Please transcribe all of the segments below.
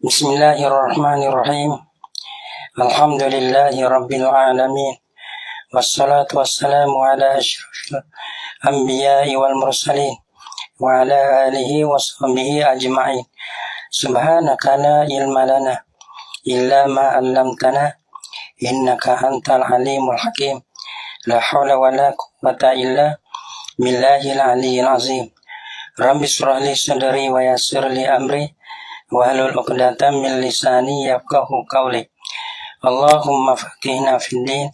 Bismillahirrahmanirrahim. Alhamdulillahi rabbil alamin. Wassalatu wassalamu ala asyrafil anbiya'i wal mursalin wa ala alihi wa sahbihi ajma'in. Subhanaka la ilma lana illa ma 'allamtana innaka antal alimul hakim. La haula wa la quwwata illa billahil aliyyil azim. Rabbi shrah li sadri wa yassir li amri wahlul 'uqdatam min lisani yafqahu qawli. Allahumma faqihna fid din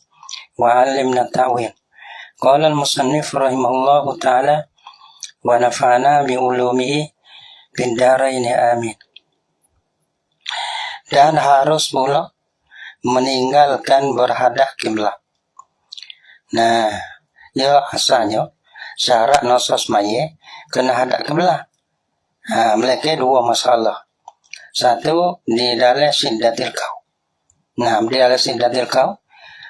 wa 'allimna ta'wil. Qala al-musannif rahimahullahu ta'ala wa nafa'ana bi ulumihi fid dharain amin. Dan harus pula meninggalkan berhadap kiblat. Nah, ya asalnya syarat nosos maye kena hadap kiblat. Mereka dua masalah. Satu di dalam siddatil kau. Nah, di dalam siddatil kau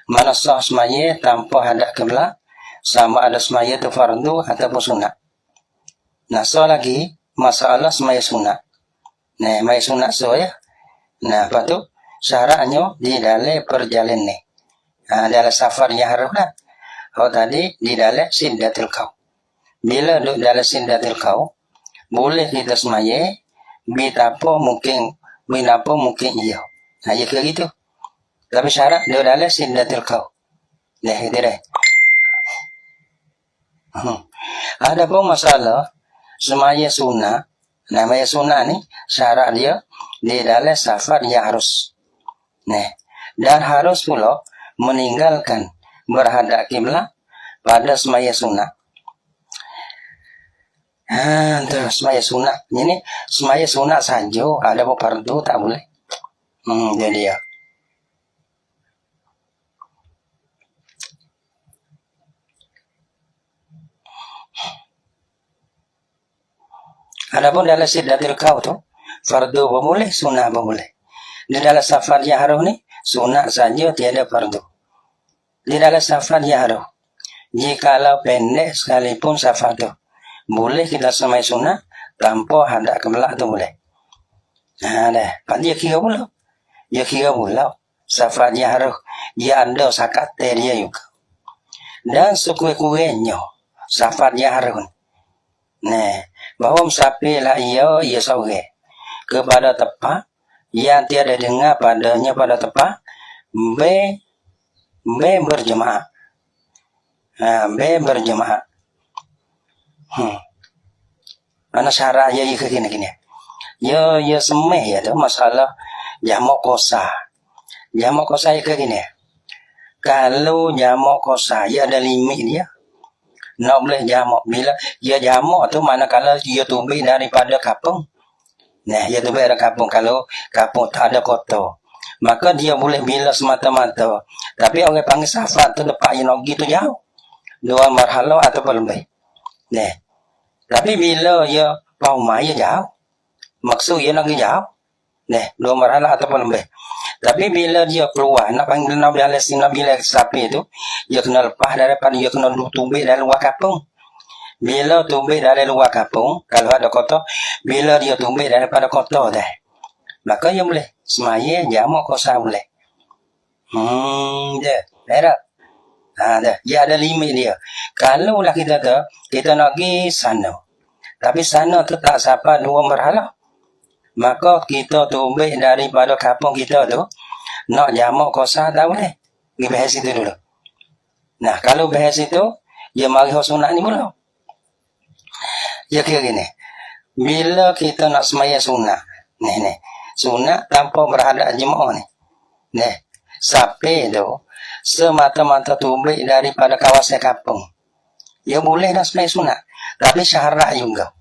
mana sah semaya tanpa hadap kiblat, sama ada semaya itu fardu ataupun sunat. Nah, so lagi masalah semaya sunat. Nah, semaya sunat so ya. Nah, lepas tu syaratnya di dalam perjalanan ni. Dalam safarnya harus dah. Oh tadi di dalam siddatil kau. Bila duduk dalam siddatil kau, boleh kita semaya binapa mungkin iya. Nah, ya kayak gitu. Tapi syarat dia dalam siddatil kau. Nah, gitu deh. Ada pun masalah semaya sunnah. Namanya sunnah ni syarat dia di dalam safar ya harus. Nah, dan harus pula meninggalkan berhadap kiblat pada semaya sunnah. Terus semaya sunat. Ini semaya sunat saja. Ada apa fardu tak boleh. Jadi ya. Adapun dalam siddatil kau tu fardu apa boleh, sunat apa boleh. Di dalam safar jahrah ni sunat saja, tiada fardu. Di dalam safar jahrah, jikalau pendek sekalipun safar tu, boleh kita semai sunat tanpa hadap kiblat tu boleh. Dah. Dia kira pula. Safar jahrah dia ada sakat dia juga. Dan sekue-kuenya safar jahrah. Nah, bahawa musafir lah ia sore kepada tempat yang tiada dengar padanya pada tempat berjemaah. Berjemaah. Mana syarat ya gini. Ya semeh ya tu masalah jamak kosa. Jamak kosa ya gini. Kalau jamak kosa ya ada limit dia. Nak boleh jamak bila dia jamak tu manakala dia tumbuh daripada kampung. Nah, dia tumbuh dari kampung, kalau kampung tak ada kota. Maka dia boleh bila semata-mata. Tapi orang panggil safar tu tempat yang nak pergi tu jauh. 2 marhalah ataupun lebih. Nah, tapi bila ia paumai ia jauh, maksud ia nak pergi jauh. Nah, 2 marhalah ataupun lebih. Tapi bila dia keluar, nak panggil Nabi Alaihissalam bila sapi itu, dia kena lepas daripada dia kena tumbuh dari luar kampung. Bila tumbuh dari luar kampung, kalau ada kota, bila dia tumbuh daripada kota dah, maka dia boleh semaya jamak kosa boleh. Dah. Dia ada limit dia. Kalau lah kita nak pergi sana, tapi sana tu tak sampai 2 marhalah, maka kita tumbuh daripada kampung kita tu, nak jamak kosa tak boleh. Pergi bahas itu dulu. Nah, kalau bahas itu, dia mari sunat ni pula. Ya kira gini. Bila kita nak semaya sunat, ni. Sunat tanpa berhadap jemaah ni. Nah, sampai tu, semata-mata tumbuh daripada kawasan kampung. Ya boleh dah semaya sunat. Tapi syarat juga.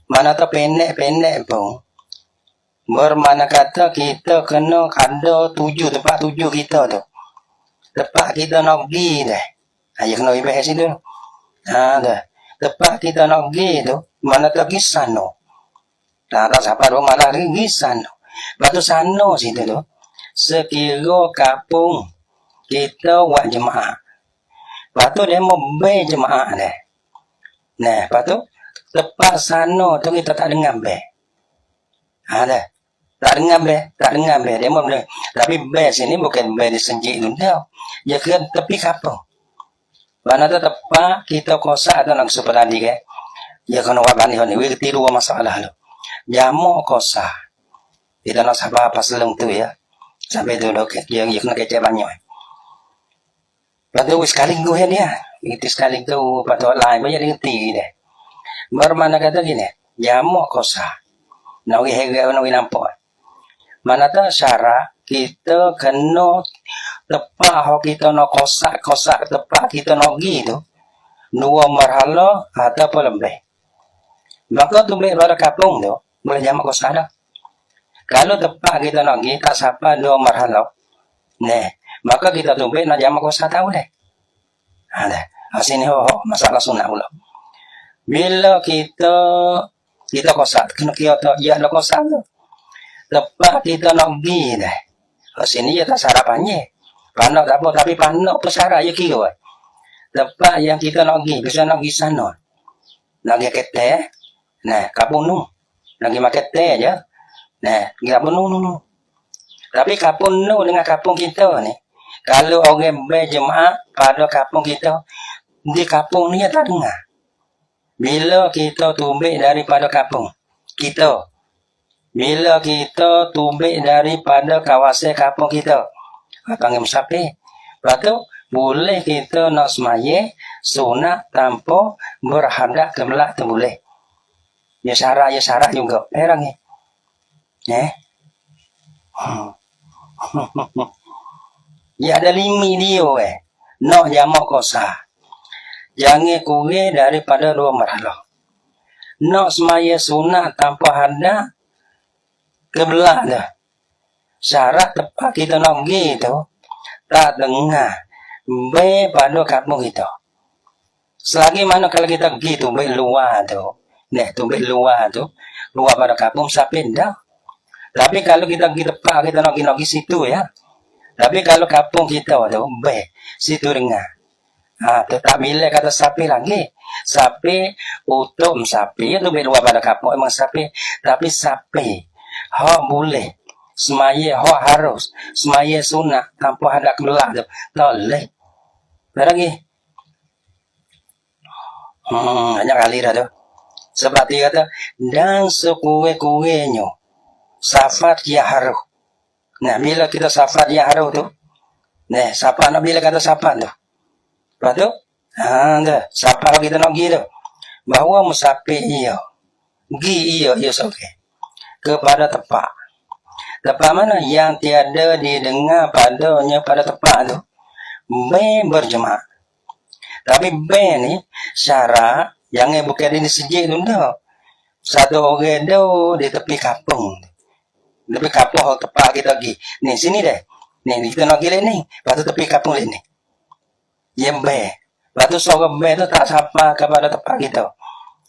Mana tu pendek pun. Bermakna kata kita kena ada tempat tuju kita tu. Tempat kita nak pergi dah. Ya kena ibahas itu. Dah. Tempat kita nak pergi tu, mana tu pergi sana. Tak sampai 2 malam pergi sana. Lepas tu sana situ tu, sekira kampung kita buat jemaah. Lepas tu dia mau berjemaah dah. Nah, lepas tu tempat sana tu kita tak dengar dah. Dah. Tak dengar be. Dia mau bilang, tapi be sini bukan be di Senjik tu dah. Ya kan tepi kampung. Mana tu tepat kita kosak atau nak superadi ke? Ya kan awak bani ni, we tiru masalah lu. Jamu kosak. Kita nak sabar pas selung tu ya. Sampai tu dok yang kena kecek banyak. Lepas tu sekali gue dia. Itu sekali tu patut lain banyak ngerti dia. Bermana kata gini, jamu kosak. Nak we hege nak we nampak. Mana tu syarat kita kena tepat hok kita nak kosak tepat kita nak gi tu 2 marhala ataupun lebih. Maka tu boleh pada kapung tu boleh jamak kosak dah. Kalau tepat kita nak gi tak sampai 2 marhala. Maka kita tu boleh nak jamak kosak tahu deh. Dah. Sini masalah sunat pula. Bila kita kosak kena kita ya nak kosak tu. Lepas kita nak pergi dah. Sini ya tak sarapannya. Panak tak apa, tapi panak persyarat je kira. Lepas yang kita nak pergi, bisa nak pergi sana. Nak pergi keteh. Kapung nu. Nak pergi makan teh je. Pergi kapung nu. Tapi kapung nu dengan kapung kita ni. Kalau orang berjemaah pada kapung kita, di kapung ni tak dengar. Bila kita tumbik daripada kapung kita, bila kita tumbik daripada kawasan kampung kita, panggil musafir. Lepas tu, boleh kita nak semaya sunat tanpa berhadap ke belak tu boleh. Ya syarat juga. Perang ni. Ya ada limit dia nak jamak kosa. Jangan kurang daripada 2 marhalah. Nak semaya sunat tanpa hadap kebelah dah. Syarat tepat kita nak pergi tu tak dengar be pada kampung kita. Selagi mana kalau kita pergi tu be luar tu. Luar pada kampung sapin dah. Tapi kalau kita pergi tepat kita nak pergi situ ya. Tapi kalau kampung kita tu be situ dengar. Tetap bila kata sapi lagi. Sapi utum sapi tu be luar pada kampung emang sapi, tapi sapi hak boleh semaya hak harus semaya sunat tanpa ada kebelah tu tak boleh lagi banyak kali dah tu sebab dia kata dan sekue-kuenya safat ya haruh. Bila kita safat ya haruh tu safat nak bila kata safat tu lepas tu safat kita nak pergi tu bahawa musafir iya pergi iya okay. Kepada tepat. Tepat mana yang tiada didengar padanya pada tepat tu. B berjemaah. Tapi B ni syarat jangan bukan di sejik tu dah. Satu orang tu di tepi kampung. Tepi kampung tepat kita pergi. Ni sini deh. Ni kita nak pergi ni. Lepas tu tepi kampung ni. Yang B. Lepas tu seorang B tu tak sampai kepada tepat kita.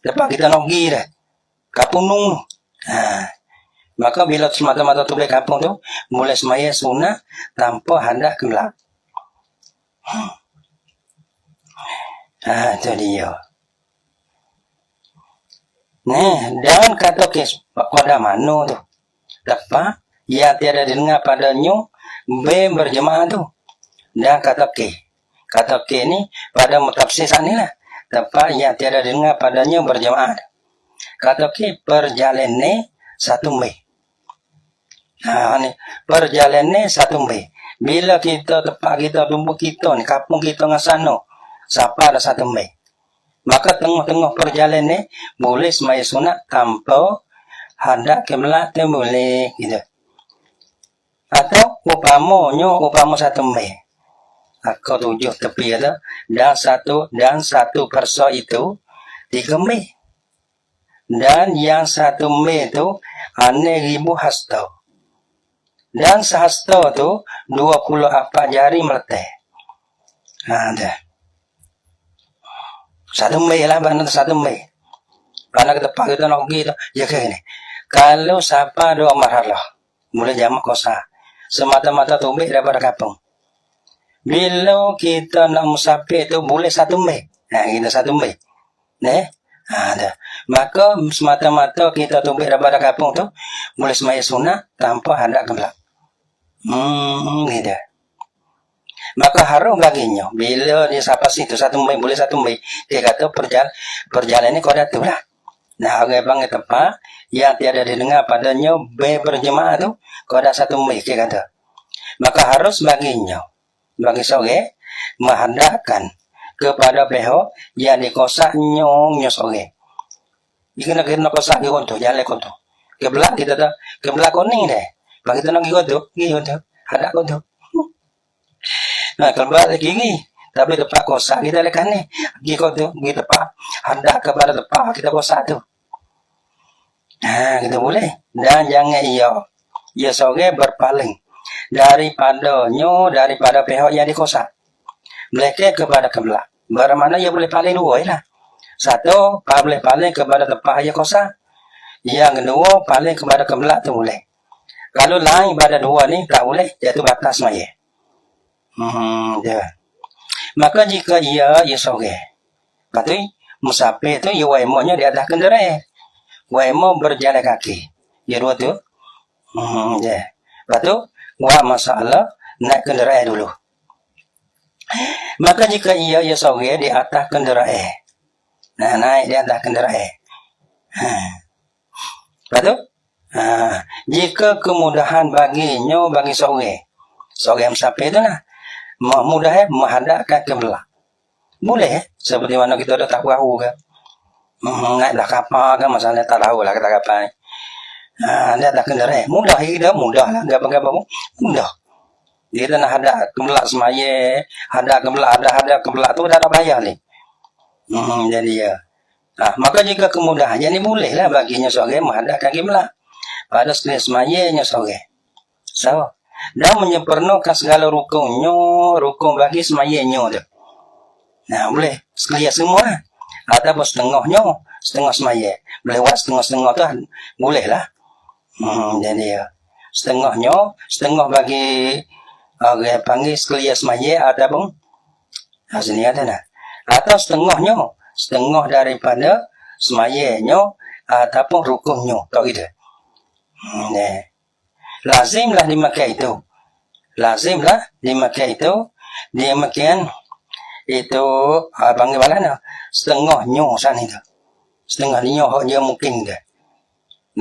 Tepat kita nak pergi dah. Kampung nung. Maka bila semata-mata tu boleh kampung tu, mulai semaya sunat tanpa hendak ke belak. Itu dia. Dan kata kes pada mana tu? Tepat, ya tiada dengar padanya, B berjemaah tu. Dan kata ke ni pada mutafsir ni lah. Tepat, ya tiada dengar padanya berjemaah. Kata ke perjalanan 1 Mei. Ni perjalanan 1 Mei. Bila kita tepat kita tumbuh kita ni kampung kita dengan sana siapa ada 1 Mei. Maka tengah-tengah perjalanan boleh semaya sunat tanpa hendak kiblat tu boleh gitu. Atau upama 1 Mei. Aku 7 tepi ada dan satu perso itu 3 Mei. Dan yang 1 Mei itu 6,000 hasta. Dan sehasta tu 24 jari meletek. Dah. 1 Mei lah, mana 1 Mei. Mana kita pakai tu nak pergi tu. Ya ke ni. Kalau siapa 2 marhalah, mulai jamak kosa. Semata-mata tumbik daripada kampung. Bila kita nak musafir tu boleh 1 Mei. Kita 1 Mei. Dah. Maka semata-mata kita tumbuk daripada kampung tu boleh semaya sunat tanpa hadap kiblat. Gitu. Maka harum baginya bila dia sampai situ satu mil boleh satu mil, dia kata perjalanan ni kau dah tu lah. Nah, orang panggil tempat yang tiada didengar padanya berjemaah tu kau dah satu mil, dia kata. Maka harus baginya bagi sore menghadapkan kepada pihak yang dikosaknya sore. Dia kena kosak dia kontu, jalan kontu. Kebelak kita dah, kebelak kuning deh. Bagi tu nak pergi kontu, hadap kontu. Nah, kebelak kiri, tapi tempat kosak kita lekan ni. Pergi kontu, pergi tempat, hadap kepada tempat kita kosak tu. Nah, kita boleh. Dan jangan ia sore berpaling daripada pihak yang dikosak. Mereka kepada kebelak. Bagaimana ia boleh paling dua lah. Satu, boleh paling kepada tempat yang kosak. Yang kedua, paling kepada kebelak tu boleh. Kalau lain pada dua ni tak boleh, iaitu batas maya. Maka jika ia sore, kata musafir tu ia waimonya di atas kenderaan. Waimo berjalan kaki. Ya dua tu. Lepas tu, buat masalah naik kenderaan dulu. Maka jika ia sore di atas kenderaan. Nah, naik di atas kenderaan. Lepas tu, jika kemudahan baginya bagi sore musafir tu lah, mudah menghadapkan kiblat. Boleh seperti mana kita dah tak tahu ke. Naiklah kapal kan masalah tak tahu lah kata kapal. Dia tak kenderaan. Mudah hidup, mudah lah. Gapa-gapa pun mudah. Dia nak hadap kiblat semaya, hadap kiblat tu dah bayar ni. Jadi maka jika kemudahan, jadi bolehlah baginya sore menghadapkan kiblat pada sekali semayanya sore. So, dan menyempurnakan segala rukun bagi semayanya tu. Nah, boleh sekali semua ataupun setengah semaya. Boleh buat setengah tu boleh lah. Jadi setengah bagi orang panggil sekali semaya ataupun sini ada nah. Atau setengah daripada semayanya ataupun rukunnya, tak gitu. Lazimlah dimakai itu. Dia makan itu panggil mana? Setengahnya sana itu. Setengahnya hak dia mungkin ke.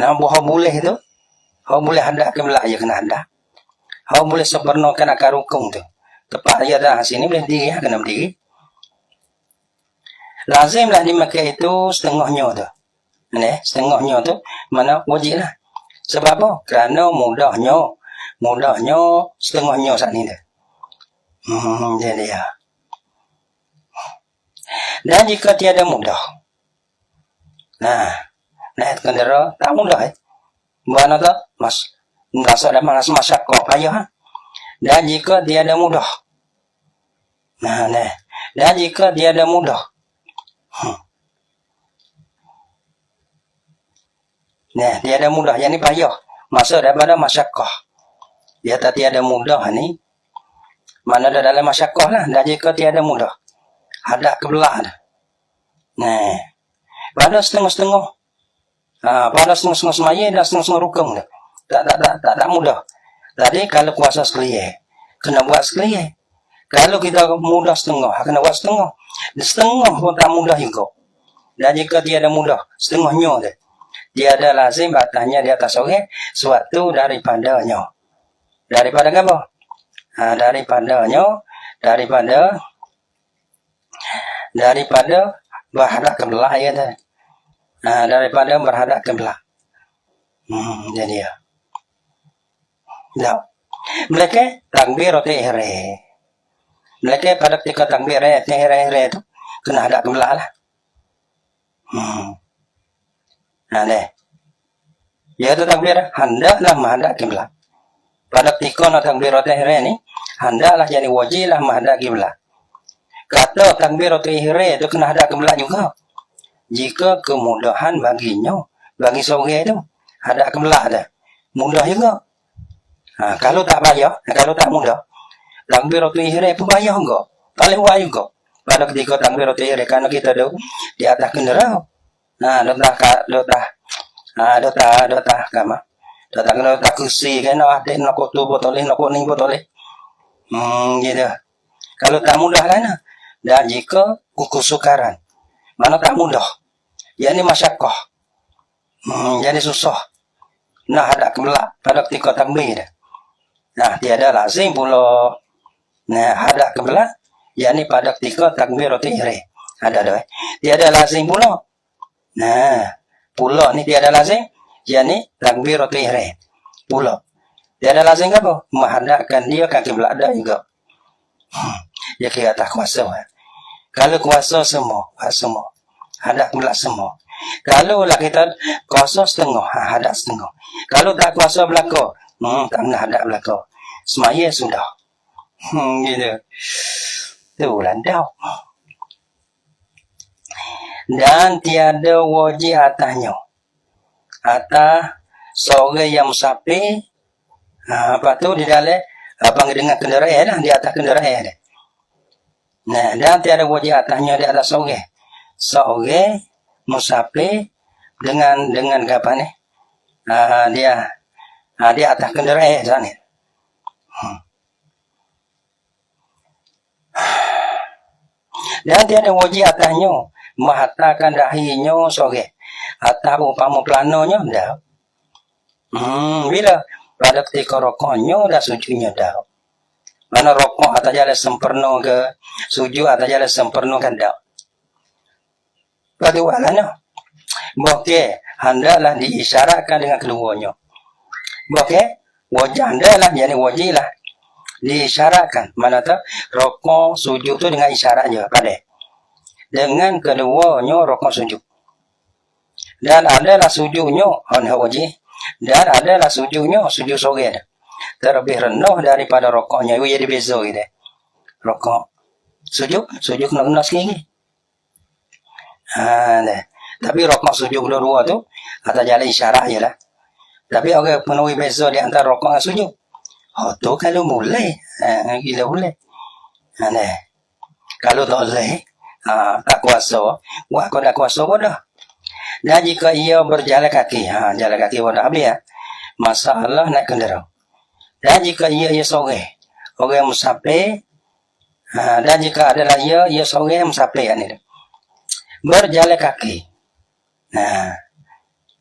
Nah, hak boleh itu. Hak boleh hadap kiblat je kena hadap. Hak boleh sempurnakan akar rukun tu. Tepat dia dah sini boleh diri kena berdiri. Lazimlah dimakai itu setengahnya tu. Setengahnya tu mana wajib lah. Sebab apa? Kerana mudahnya setengahnya saat ni tu. Jadi dan jika tiada mudah. Naik kendera tak mudah. Mana tu? Merasa ada masyarakat payah. Dan jika tiada mudah. Dan jika tiada mudah. Tiada mudah, yang ni payah. Masa daripada masyarakat. Dia tak tiada mudah ni. Mana ada dalam masyarakat lah. Dan jika tiada mudah. Hadap kiblat. Pada setengah-setengah. Pada setengah-setengah semaya dan setengah-setengah rukun. Tak mudah. Tadi kalau kuasa sekali, kena buat sekali. Kalau kita mudah setengah, kena buat setengah. Setengah pun tak mudah juga. Dan jika tiada mudah, setengahnya tu. Dia ada lazim batasnya di atas orang suatu daripadanya. Daripada apa? Daripada berhadap kiblat ya tu. Daripada berhadap kiblat. Jadi mereka takbiratul ihram. Mereka pada ketika takbir ihram tu kena hadap kiblat lah. Ya tu takbir hendaklah menghadap kiblat. Pada ketika nak takbiratul ihram ni hendaklah jadi wajiblah menghadap kiblat. Kata takbiratul ihram itu kena hadap kiblat juga. Jika kemudahan baginya, bagi sore tu hadap kiblat dah. Mudah juga. Kalau tak payah, kalau tak mudah, takbiratul ihram pun payah juga. Paling wajib juga. Pada ketika takbiratul ihram kerana kita ada di atas kenderaan. Dota kama. Dota kursi kan ada nak tu botol nak ni botol. Gitu. Kalau tak mudah lah nah. Dan jika kesukaran, mana tak mudah. Yang ni masyakoh. Jadi susah. Nah ada kebelak pada ketika takbir. Nah tiada lazim pula. Nah ada kebelak. Yang ni pada ketika takbiratul ihram. Ada dah. Tiada lazim pula. Nah pula ni tiada lazim. Yang ni takbiratul ihram. Pula. Tiada lazim ke apa? Menghadapkan dia ke kiblat dah juga. Ya kira tak kuasa. Kalau kuasa semua, hadap kiblat semua. Kalau lah kita kuasa setengah, hadap setengah. Kalau tak kuasa belaka, tak nak hadap belaka. Semaya sudah. Gitu. Tu landau. Dan tiada wajib atasnya. Atas seorang yang musafir, apa tu di dalam apa dengan kenderaan lah, di atas kenderaan dia. Nah, dan tiada wajib atasnya di atas seorang musafir dengan apa ni? Dia atas kenderaan sana. Dan tiada wajib atasnya mengatakan dahinya seorang atau umpama planonya dah. Bila pada ketika rokoknya dah sujunya dah. Mana rokok atas jalan sempurna ke sujud atas jalan sempurna kan dah. Bagaimana? Okey, hendaklah diisyaratkan dengan keduanya. Okey, wajah hendaklah jadi wajib lah diisyaratkan. Mana tu rokok sujud tu dengan isyarat je pada. Dengan keduanya rokok sujud. Dan adalah sujudnya hendak wajib. Dan adalah sujudnya sujud sorang. Terlebih rendah daripada rokoknya. Ia jadi beza gitu. Rokok. Sujud kena sikit. Tapi rokok sujud kedua-dua tu atas jalan isyarat je lah. Tapi orang penuhi beza di antara rokok dan sujud. Tu kalau boleh. Gila boleh. Kalau tak boleh. Tak kuasa. Buat kau dah kuasa pun dah. Dan jika ia berjalan kaki. Jalan kaki pun dah habis. Masalah naik kenderaan. Dan jika ia seorang orang musafir, dan jika adalah ia seorang musafir ni, berjalan kaki.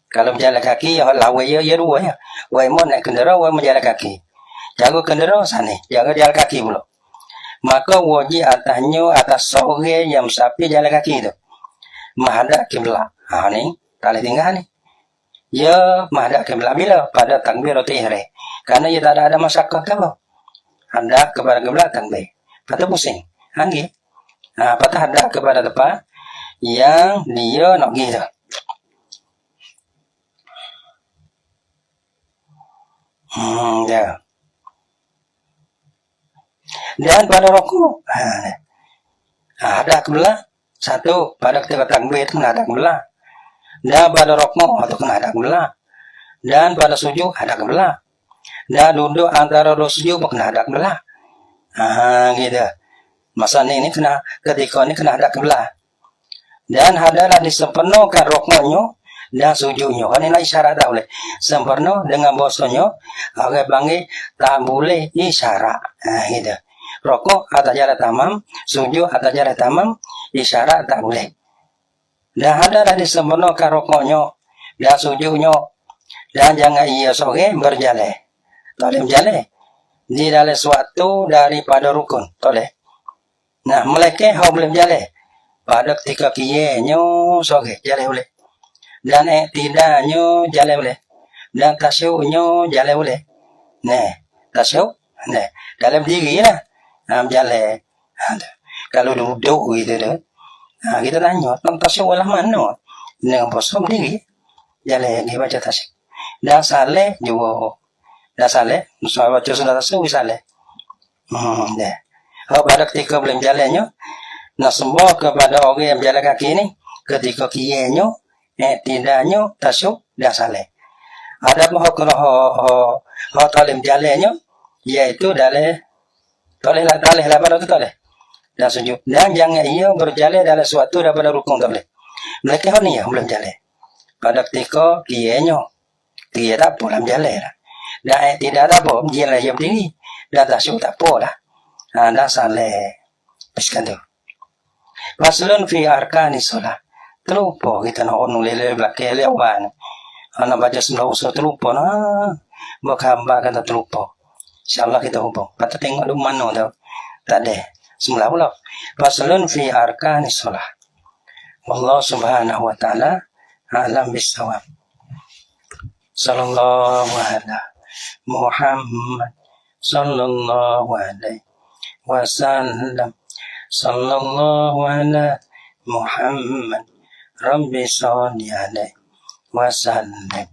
Kalau berjalan kaki, lawan ia dua ya. Wai mau naik kenderaan, wai berjalan kaki. Jaga kenderaan sana, jaga jalan kaki pula. Maka wajib atasnya atas seorang yang musafir jalan kaki itu menghadap kiblat. Ni tak boleh tinggal ni. Ya menghadap kiblat bila pada takbiratul ihram. Karena ia tak ada masyarakat apa. Hadap kepada kiblat takbir. Patut pusing. Anggi. Patut hadap kepada depan yang dia nak pergi tu. Ya. Dan pada rokok. Hadap kiblat. Satu pada ketika takbir itu kena hadap kiblat. Dan pada rokok atau kena hadap kiblat. Dan pada sujud hadap kiblat. Dan duduk antara dua sujud pun kena hadap kiblat. Gitu. Masa ni kena ketika ni kena hadap kiblat. Dan adalah disempurnakan rokoknya dan sujudnya. Kan ini isyarat tak boleh. Sempurna dengan bahasanya orang panggil tak boleh isyarat. Gitu. Rokok atas jalan tamam, sujud atas jalan tamam, isyarat tak boleh. Dan adalah disempurnakan rokoknya dan sujudnya. Dan jangan ia seorang berjalan. Tak boleh berjalan. Di dalam suatu daripada rukun. Tak boleh. Nah, mereka boleh berjalan. Pada ketika kiyanya seorang jalan boleh. Dan tidaknya jalan boleh. Dan tasyuknya jalan boleh. Nah, tasyuk. Nah, dalam diri lah. Berjalan. Kalau duduk gitu tu. Kita tanya, tasyuk lah mana? Dengan posok diri. Jalan, dia baca tasyuk. Dan saleh juga. Dah saleh, soal baca sudah tasyuk saleh. Pada ketika belum jalannya, nak sembah kepada orang yang berjalan kaki ni, ketika kianya, tidaknya tasyuk dah saleh. Ada pun kalau talim jalannya, iaitu toleh lah pada tu toleh. Dan sujud. Dan jangan ia berjalan dalam suatu daripada rukun tak boleh. Mereka ni yang belum jalan. Pada ketika dia tak apa dalam jalan lah. Dan tidak ada apa, dia lah yang berdiri. Dan tak syuk tak apa lah. Dah salah. Paskan tu. Faslun fi arkani solat. Terlupa kita nak onu lele belakang lewan. Anak baca sembah usaha terlupa nah. Berkhabar kata terlupa. InsyaAllah kita hubung. Patut tengok di mana tu. Tak ada. Semula pula. Faslun fi arkani solat. Wallahu subhanahu wa ta'ala alam bisawab. Sallallahu ala Muhammad sallallahu alaihi wasallam. Sallallahu ala Muhammad Rabbi salli alaihi wasallam.